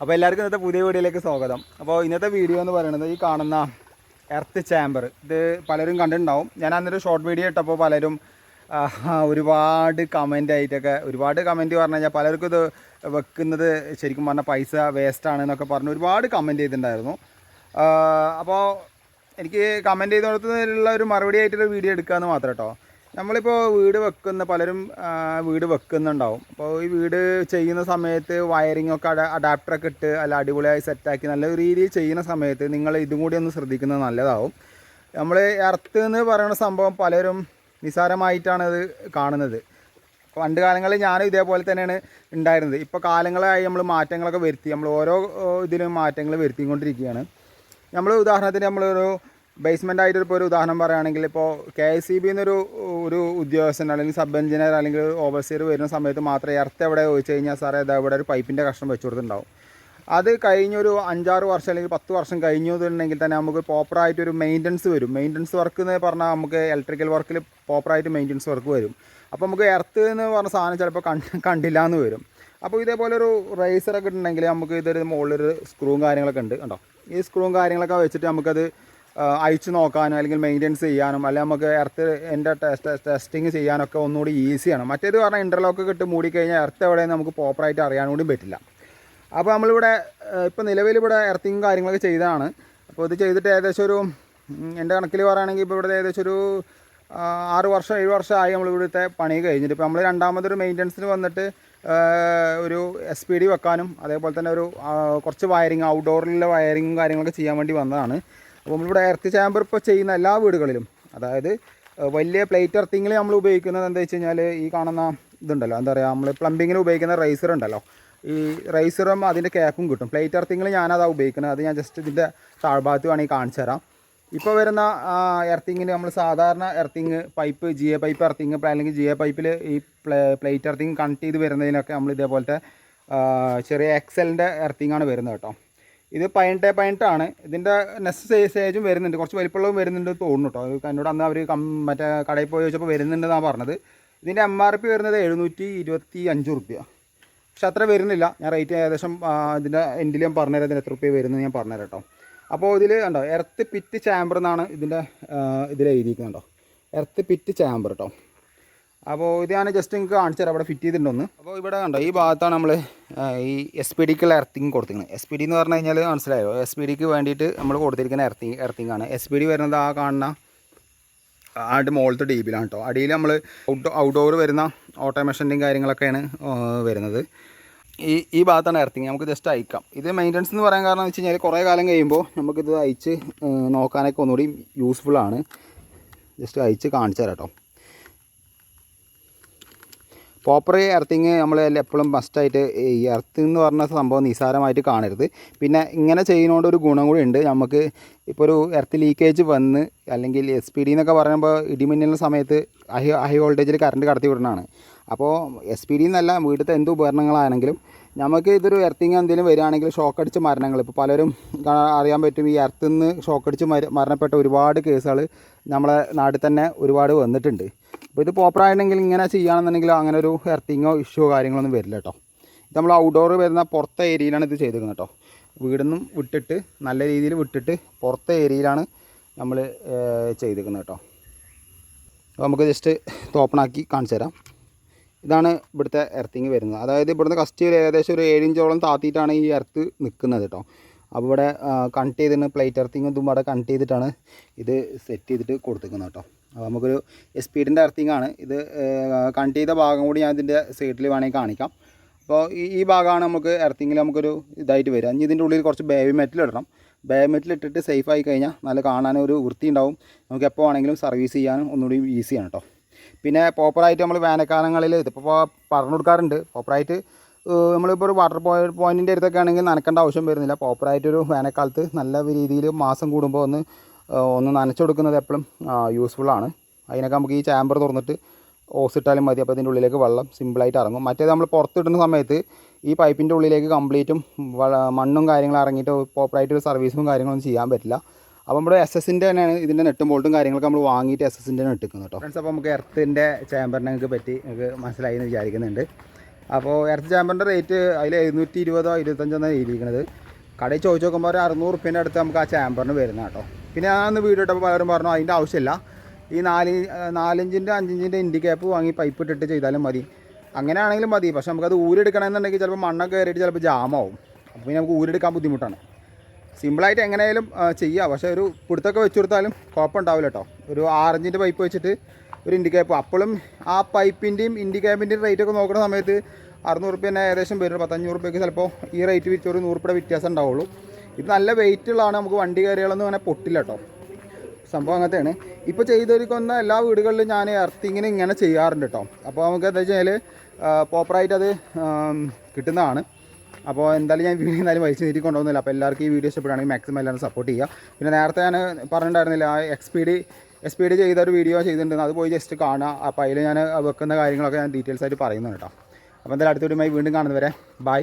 അപ്പോൾ എല്ലാവർക്കും ഇന്നത്തെ പുതിയ വീഡിയോയിലേക്ക് സ്വാഗതം. അപ്പോൾ ഇന്നത്തെ വീഡിയോ എന്ന് പറയുന്നത് ഈ കാണുന്ന എർത്ത് ചാമ്പർ, ഇത് പലരും കണ്ടിട്ടുണ്ടാവും. ഞാൻ അന്നൊരു ഷോർട്ട് വീഡിയോ ഇട്ടപ്പോൾ പലരും ഒരുപാട് കമൻ്റ് ആയിട്ടൊക്കെ, ഒരുപാട് കമൻറ്റ് പറഞ്ഞു കഴിഞ്ഞാൽ പലർക്കും ഇത് വെക്കുന്നത് ശരിക്കും പറഞ്ഞാൽ പൈസ വേസ്റ്റാണ് എന്നൊക്കെ പറഞ്ഞ് ഒരുപാട് കമൻറ്റ് ചെയ്തിട്ടുണ്ടായിരുന്നു. അപ്പോൾ എനിക്ക് കമൻറ്റ് ചെയ്ത് കൊടുത്തതിലുള്ള ഒരു മറുപടി ആയിട്ടൊരു വീഡിയോ എടുക്കാമെന്ന് മാത്രം കേട്ടോ. നമ്മളിപ്പോൾ വീട് വെക്കുന്ന പലരും വീട് വെക്കുന്നുണ്ടാവും. അപ്പോൾ ഈ വീട് ചെയ്യുന്ന സമയത്ത് വയറിങ്ങൊക്കെ അഡാപ്റ്ററൊക്കെ ഇട്ട് അല്ല അടിപൊളിയായി സെറ്റാക്കി നല്ല രീതിയിൽ ചെയ്യുന്ന സമയത്ത് നിങ്ങൾ ഇതും കൂടി ഒന്ന് ശ്രദ്ധിക്കുന്നത് നല്ലതാവും. നമ്മൾ എർത്ത് എന്ന് പറയുന്ന സംഭവം പലരും നിസ്സാരമായിട്ടാണ് ഇത് കാണുന്നത്. പണ്ട് കാലങ്ങളിൽ ഞാനും ഇതേപോലെ തന്നെയാണ് ഉണ്ടായിരുന്നത്. ഇപ്പോൾ കാലങ്ങളായി നമ്മൾ മാറ്റങ്ങളൊക്കെ വരുത്തി, നമ്മൾ ഓരോ ഇതിലും മാറ്റങ്ങൾ വരുത്തിക്കൊണ്ടിരിക്കുകയാണ്. നമ്മൾ ഉദാഹരണത്തിന് നമ്മളൊരു ബേസ്മെൻ്റ് ആയിട്ട് ഇപ്പോൾ ഒരു ഉദാഹരണം പറയുകയാണെങ്കിൽ, ഇപ്പോൾ KICB എന്നൊരു ഉദ്യോഗസ്ഥൻ അല്ലെങ്കിൽ സബ് എഞ്ചിനീയർ അല്ലെങ്കിൽ ഓവർസിയർ വരുന്ന സമയത്ത് മാത്രമേ എർത്ത് എവിടെ ചോദിച്ചു കഴിഞ്ഞാൽ സാറേ ഇതാ ഇവിടെ ഒരു പൈപ്പിൻ്റെ കഷ്ണം വെച്ച് കൊടുത്തിട്ടുണ്ടാവും. അത് കഴിഞ്ഞൊരു 5-6 വർഷം അല്ലെങ്കിൽ 10 വർഷം കഴിഞ്ഞു എന്നുണ്ടെങ്കിൽ തന്നെ നമുക്ക് പ്രോപ്പറായിട്ടൊരു മെയിൻ്റനൻസ് വരും. മെയിൻ്റനൻസ് വർക്ക് എന്ന് പറഞ്ഞാൽ നമുക്ക് ഇലക്ട്രിക്കൽ വർക്കിൽ പ്രോപ്പറായിട്ട് മെയിൻ്റനൻസ് വർക്ക് വരും. അപ്പോൾ നമുക്ക് എർത്ത് എന്ന് പറഞ്ഞ സാധനം ചിലപ്പോൾ കണ്ടില്ല എന്ന് വരും. അപ്പോൾ ഇതേപോലെ ഒരു റേസറൊക്കെ ഉണ്ടെങ്കിൽ നമുക്ക് ഇതൊരു മുകളിലൊരു സ്ക്രൂവും കാര്യങ്ങളൊക്കെ ഉണ്ട് കേട്ടോ. ഈ സ്ക്രൂവും കാര്യങ്ങളൊക്കെ വെച്ചിട്ട് നമുക്കത് അയച്ചു നോക്കാനും അല്ലെങ്കിൽ മെയിൻ്റെനൻസ് ചെയ്യാനും അല്ലെങ്കിൽ നമുക്ക് എർത്ത് എൻ്റെ ടെസ്റ്റിങ് ചെയ്യാനൊക്കെ ഒന്നുകൂടി ഈസിയാണ്. മറ്റേത് പറഞ്ഞാൽ ഇൻ്റർലോക്കൊക്കെ ഇട്ട് മൂടിക്കഴിഞ്ഞാൽ എർത്ത് എവിടെയെന്ന് നമുക്ക് പ്രോപ്പറായിട്ട് അറിയാൻ കൂടി പറ്റില്ല. അപ്പോൾ നമ്മളിവിടെ ഇപ്പോൾ നിലവിലിവിടെ എർത്തിങ് കാര്യങ്ങളൊക്കെ ചെയ്തതാണ്. അപ്പോൾ ഇത് ചെയ്തിട്ട് ഏകദേശം ഒരു എൻ്റെ കണക്കിൽ പറയുകയാണെങ്കിൽ ഇപ്പോൾ ഇവിടെ ഏകദേശം ഒരു 6 വർഷം 7 വർഷമായി നമ്മളിവിടുത്തെ പണി കഴിഞ്ഞിട്ട്. ഇപ്പോൾ നമ്മൾ രണ്ടാമതൊരു മെയിൻ്റെനൻസിന് വന്നിട്ട് ഒരു SPD വെക്കാനും അതേപോലെ തന്നെ ഒരു കുറച്ച് വയറിങ് ഔട്ട്ഡോറിലുള്ള വയറിങ്ങും കാര്യങ്ങളൊക്കെ ചെയ്യാൻ വേണ്ടി വന്നതാണ്. അപ്പോൾ നമ്മളിവിടെ എർത്ത് ചാമ്പർ ഇപ്പോൾ ചെയ്യുന്ന എല്ലാ വീടുകളിലും, അതായത് വലിയ പ്ലേറ്റ് എർത്തിങ്ങിൽ നമ്മൾ ഉപയോഗിക്കുന്നത് എന്താ വെച്ച് കഴിഞ്ഞാൽ ഈ കാണുന്ന ഇതുണ്ടല്ലോ, എന്താ പറയുക, നമ്മൾ പ്ലംബിങ്ങിന് ഉപയോഗിക്കുന്ന റൈസർ ഉണ്ടല്ലോ, ഈ റൈസറും അതിൻ്റെ ക്യാപ്പും കിട്ടും. പ്ലേറ്റ് എർത്തിങ്ങിൽ ഞാനതാണ് ഉപയോഗിക്കുന്നത്. അത് ഞാൻ ജസ്റ്റ് ഇതിൻ്റെ താഴ്ഭാഗത്ത് വേണമെങ്കിൽ കാണിച്ചു തരാം. ഇപ്പോൾ വരുന്ന എർത്തിങ്ങിന് നമ്മൾ സാധാരണ earthing pipe GA pipe earthing അല്ലെങ്കിൽ GA പൈപ്പിൽ ഈ പ്ലേറ്റ് എർത്തിങ് കണക്ട് ചെയ്ത് വരുന്നതിനൊക്കെ നമ്മൾ ഇതേപോലത്തെ ചെറിയ എക്സലിൻ്റെ എർത്തിങ്ങാണ് വരുന്നത് കേട്ടോ. ഇത് 18 ഇതിൻ്റെ നെക്സ്റ്റ് സേജും വരുന്നുണ്ട്, കുറച്ച് വലിപ്പമുള്ളതും വരുന്നുണ്ട് തോന്നുന്നു കേട്ടോ. എന്നോട് അന്ന് അവർ മറ്റേ കടയിൽ പോയി ചോദിച്ചപ്പോൾ വരുന്നുണ്ടെന്നാണ് പറഞ്ഞത്. ഇതിൻ്റെ MRP വരുന്നത് 725 റുപ്യ. പക്ഷെ അത്ര വരുന്നില്ല. ഞാൻ റേറ്റ് ഏകദേശം ഇതിൻ്റെ എൻഡിൽ ഞാൻ പറഞ്ഞുതരാം ഇതിന് എത്ര റുപ്യ വരുന്നത് ഞാൻ പറഞ്ഞുതരാം കേട്ടോ. അപ്പോൾ ഇതിൽ കണ്ടോ എർത്ത് പിറ്റ് ചാമ്പർ എന്നാണ് ഇതിൻ്റെ ഇതിൽ എഴുതിയിരിക്കുന്നുണ്ടോ, എർത്ത് പിറ്റ് ചാമ്പർ കേട്ടോ. അപ്പോൾ ഇത് ഞാൻ ജസ്റ്റ് നിങ്ങൾക്ക് കാണിച്ചു തരാം അവിടെ ഫിറ്റ് ചെയ്തിട്ടുണ്ടോന്ന്. അപ്പോൾ ഇവിടെ കണ്ടോ ഈ ഭാഗത്താണ് നമ്മൾ ഈ SPDക്കുള്ള എർത്തിങ് കൊടുത്തിരിക്കുന്നത്. SPD എന്ന് പറഞ്ഞു കഴിഞ്ഞാൽ മനസ്സിലായോ, SPDക്ക് വേണ്ടിയിട്ട് നമ്മൾ കൊടുത്തിരിക്കുന്ന എർത്തിങ് ആണ്. SPD വരുന്നത് ആ കാണുന്ന ആണ്ട് മുകളിലത്തെ DBയിലാണ് കേട്ടോ. അടിയിൽ നമ്മൾ ഔട്ട്ഡോർ വരുന്ന ഓട്ടോമേഷൻ്റെയും കാര്യങ്ങളൊക്കെയാണ് വരുന്നത്. ഈ ഭാഗത്താണ് എർത്തിങ്. നമുക്ക് ജസ്റ്റ് അയക്കാം. ഇത് മെയിൻ്റനൻസ് എന്ന് പറയാൻ കാരണം എന്ന് വെച്ച് കഴിഞ്ഞാൽ കുറേ കാലം കഴിയുമ്പോൾ നമുക്കിത് അയച്ച് നോക്കാനൊക്കെ ഒന്നുകൂടി യൂസ്ഫുള്ളാണ്. ജസ്റ്റ് അയച്ച് കാണിച്ചു തരാം കേട്ടോ. പ്രോപ്പർ എർത്തിങ് നമ്മൾ എപ്പോഴും മസ്റ്റായിട്ട് ഈ എർത്ത് എന്ന് പറഞ്ഞ സംഭവം നിസ്സാരമായിട്ട് കാണരുത്. പിന്നെ ഇങ്ങനെ ചെയ്യുന്നതുകൊണ്ട് ഒരു ഗുണം കൂടി ഉണ്ട്. നമുക്ക് ഇപ്പോൾ ഒരു എർത്ത് ലീക്കേജ് വന്ന് അല്ലെങ്കിൽ SPD എന്നൊക്കെ പറയുമ്പോൾ ഇടിമിന്നലിൻ്റെ സമയത്ത് ഹൈ വോൾട്ടേജിൽ കറണ്ട് കടത്തി വിടണതാണ്. അപ്പോൾ SPD എന്നല്ല, വീട്ടിലത്തെ എന്ത് ഉപകരണങ്ങളാണെങ്കിലും നമുക്ക് ഇതൊരു എർത്തിങ് എന്തെങ്കിലും വരികയാണെങ്കിൽ ഷോക്കടിച്ച് മരണങ്ങൾ ഇപ്പോൾ പലരും അറിയാൻ പറ്റും. ഈ എർത്തിൽ നിന്ന് ഷോക്കടിച്ച് മരണപ്പെട്ട ഒരുപാട് കേസുകൾ നമ്മളെ നാട്ടിൽ തന്നെ ഒരുപാട് വന്നിട്ടുണ്ട്. അപ്പോൾ ഇത് പ്രോപ്പറായിട്ടുണ്ടെങ്കിൽ ഇങ്ങനെ ചെയ്യുകയാണെന്നുണ്ടെങ്കിൽ അങ്ങനെ ഒരു എർത്തിങ്ങോ ഇഷ്യോ കാര്യങ്ങളൊന്നും വരില്ല കേട്ടോ. ഇത് നമ്മൾ ഔട്ട്ഡോർ വരുന്ന പുറത്തെ ഏരിയയിലാണ് ഇത് ചെയ്തിരിക്കുന്നത് കേട്ടോ. വീടിന്നും വിട്ടിട്ട് നല്ല രീതിയിൽ വിട്ടിട്ട് പുറത്തെ ഏരിയയിലാണ് നമ്മൾ ചെയ്തിരിക്കുന്നത് കേട്ടോ. അപ്പോൾ നമുക്ക് ജസ്റ്റ് ഓപ്പണാക്കി കാണിച്ചു തരാം. ഇതാണ് ഇവിടുത്തെ എർത്തിങ് വരുന്നത്. അതായത് ഇവിടുന്ന് കസ്റ്റ് ഏകദേശം ഒരു 7 ഇഞ്ചോളം താത്തിയിട്ടാണ് ഈ എർത്ത് നിൽക്കുന്നത് കേട്ടോ. അപ്പോൾ ഇവിടെ കണക്ട് ചെയ്തിട്ട് പ്ലേറ്റ് എർത്തിങ് ഇതും ഇവിടെ കണക്ട് ചെയ്തിട്ടാണ് ഇത് സെറ്റ് ചെയ്തിട്ട് കൊടുത്തിരിക്കുന്നത് കേട്ടോ. അപ്പോൾ നമുക്കൊരു SPDൻ്റെ എർത്തിങ് ആണ് ഇത്. കണക്ട് ചെയ്ത ഭാഗം കൂടി ഞാൻ ഇതിൻ്റെ സൈഡിൽ വേണമെങ്കിൽ കാണിക്കാം. അപ്പോൾ ഈ ഭാഗമാണ് നമുക്ക് എർത്തിങ്ങിൽ നമുക്കൊരു ഇതായിട്ട് വരിക. ഇനി ഇതിൻ്റെ ഉള്ളിൽ കുറച്ച് ബേബി മെറ്റൽ ഇടണം. ബേബി മെറ്റൽ ഇട്ടിട്ട് സേഫ് ആയി കഴിഞ്ഞാൽ നല്ല കാണാനും ഒരു വൃത്തി ഉണ്ടാവും. നമുക്ക് എപ്പോൾ വേണമെങ്കിലും സർവീസ് ചെയ്യാനും ഒന്നുകൂടി ഈസിയാണ് കേട്ടോ. പിന്നെ പ്രോപ്പറായിട്ട് നമ്മൾ വേനൽക്കാലങ്ങളിൽ ഇതിപ്പോൾ പറഞ്ഞു കൊടുക്കാറുണ്ട്. പ്രോപ്പറായിട്ട് നമ്മളിപ്പോൾ ഒരു വാട്ടർ പോയിൻറ്റിൻ്റെ അടുത്തൊക്കെ ആണെങ്കിൽ നനക്കേണ്ട ആവശ്യം വരുന്നില്ല. പ്രോപ്പറായിട്ടൊരു വേനൽക്കാലത്ത് നല്ല രീതിയിൽ മാസം കൂടുമ്പോൾ ഒന്ന് നനച്ചു കൊടുക്കുന്നത് എപ്പോഴും യൂസ്ഫുള്ളാണ്. അതിനൊക്കെ നമുക്ക് ഈ ചാമ്പർ തുറന്നിട്ട് ഓസ് ഇട്ടാലും മതി. അപ്പോൾ ഇതിൻ്റെ ഉള്ളിലേക്ക് വെള്ളം സിമ്പിളായിട്ട് ഇറങ്ങും. മറ്റേത് നമ്മൾ പുറത്തിടുന്ന സമയത്ത് ഈ പൈപ്പിൻ്റെ ഉള്ളിലേക്ക് കംപ്ലീറ്റും മണ്ണും കാര്യങ്ങളും ഇറങ്ങിയിട്ട് പ്രോപ്പറായിട്ടൊരു സർവീസും കാര്യങ്ങളൊന്നും ചെയ്യാൻ പറ്റില്ല. അപ്പോൾ നമ്മുടെ SS-ൻ്റെ തന്നെയാണ് ഇതിൻ്റെ നെട്ടും ബോൾട്ടും കാര്യങ്ങളൊക്കെ നമ്മൾ വാങ്ങിയിട്ട് SS-ൻ്റെ ഇട്ടിക്കുന്നത് കേട്ടോ. ഫ്രണ്ട്സ്, അപ്പോൾ നമുക്ക് എർത്തിൻ്റെ ചാമ്പറിനെ നിങ്ങൾക്ക് പറ്റി നിങ്ങൾക്ക് മനസ്സിലായി എന്ന് വിചാരിക്കുന്നുണ്ട്. അപ്പോൾ എർത്ത് ചാമ്പറിൻ്റെ റേറ്റ് അതിൽ 720 25 എഴുതിയിരിക്കുന്നത്. കടയിൽ ചോദിച്ച് നോക്കുമ്പോൾ ഒരു 600 റുപ്യേൻ്റെ അടുത്ത് നമുക്ക് ആ ചാമ്പറിന് വരുന്ന കേട്ടോ. പിന്നെ ഞാൻ വീഡിയോ ഇട്ടപ്പോൾ പലരും പറഞ്ഞു അതിൻ്റെ ആവശ്യമില്ല, ഈ 4 ഇഞ്ചിൻ്റെ 5 ഇഞ്ചിൻ്റെ ഇൻഡിക്കേപ്പ് വാങ്ങി പൈപ്പ് ഇട്ടിട്ട് ചെയ്താലും മതി. അങ്ങനെയാണെങ്കിലും മതി, പക്ഷേ നമുക്കത് ഊരെടുക്കണമെന്നുണ്ടെങ്കിൽ ചിലപ്പോൾ മണ്ണൊക്കെ കയറിയിട്ട് ചിലപ്പോൾ ജാമാവും. അപ്പോൾ പിന്നെ നമുക്ക് ഊരെടുക്കാൻ ബുദ്ധിമുട്ടാണ്. സിമ്പിളായിട്ട് എങ്ങനെയായാലും ചെയ്യാം, പക്ഷേ ഒരു പിടുത്തൊക്കെ വെച്ച് കൊടുത്താലും കുഴപ്പമുണ്ടാവില്ല കേട്ടോ. ഒരു 6 ഇഞ്ചിൻ്റെ പൈപ്പ് വെച്ചിട്ട് ഒരു ഇൻഡിക്കേപ്പ്, അപ്പോഴും ആ പൈപ്പിൻ്റെയും ഇൻഡിക്കേപ്പിൻ്റെയും റേറ്റൊക്കെ നോക്കുന്ന സമയത്ത് 600 റുപ്യ തന്നെ ഏകദേശം വരും. 500 റുപ്യക്ക് ചിലപ്പോൾ ഈ റേറ്റ് വിറ്റ് ഒരു 100 റുപ്യ വ്യത്യാസം ഉണ്ടാവുള്ളൂ. ഇത് നല്ല വെയിറ്റുള്ളതാണ്, നമുക്ക് വണ്ടി കയറികളൊന്നും അങ്ങനെ പൊട്ടില്ല കേട്ടോ. സംഭവം അങ്ങനത്തെയാണ്. ഇപ്പോൾ ചെയ്തൊരുക്കുന്ന എല്ലാ വീടുകളിലും ഞാൻ എർത്തിങ്ങിന് ഇങ്ങനെ ചെയ്യാറുണ്ട് കേട്ടോ. അപ്പോൾ നമുക്ക് എന്താ വെച്ചാൽ പ്രോപ്പറായിട്ട് അത് കിട്ടുന്നതാണ്. അപ്പോൾ എന്തായാലും ഞാൻ വീഡിയോ എന്തായാലും വലിച്ചു നീട്ടി കൊണ്ടുപോകുന്നില്ല. അപ്പോൾ എല്ലാവർക്കും ഈ വീഡിയോ ഇഷ്ടപ്പെടുകയാണെങ്കിൽ മാക്സിമം എല്ലാവരും സപ്പോർട്ട് ചെയ്യുക. പിന്നെ നേരത്തെ ഞാൻ പറഞ്ഞിട്ടുണ്ടായിരുന്നില്ല, ആ എക്സ്പീഡ് ചെയ്തൊരു വീഡിയോ ചെയ്തിട്ടുണ്ട്, അത് പോയി ജസ്റ്റ് കാണുക. അപ്പോൾ അതിൽ ഞാൻ വെക്കുന്ന കാര്യങ്ങളൊക്കെ ഞാൻ ഡീറ്റെയിൽസ് ആയിട്ട് പറയുന്നുണ്ട് കേട്ടോ. അപ്പോൾ എന്തായാലും അടുത്ത വീഡിയോയുമായി വീണ്ടും കാണുന്നവരെ ബൈ.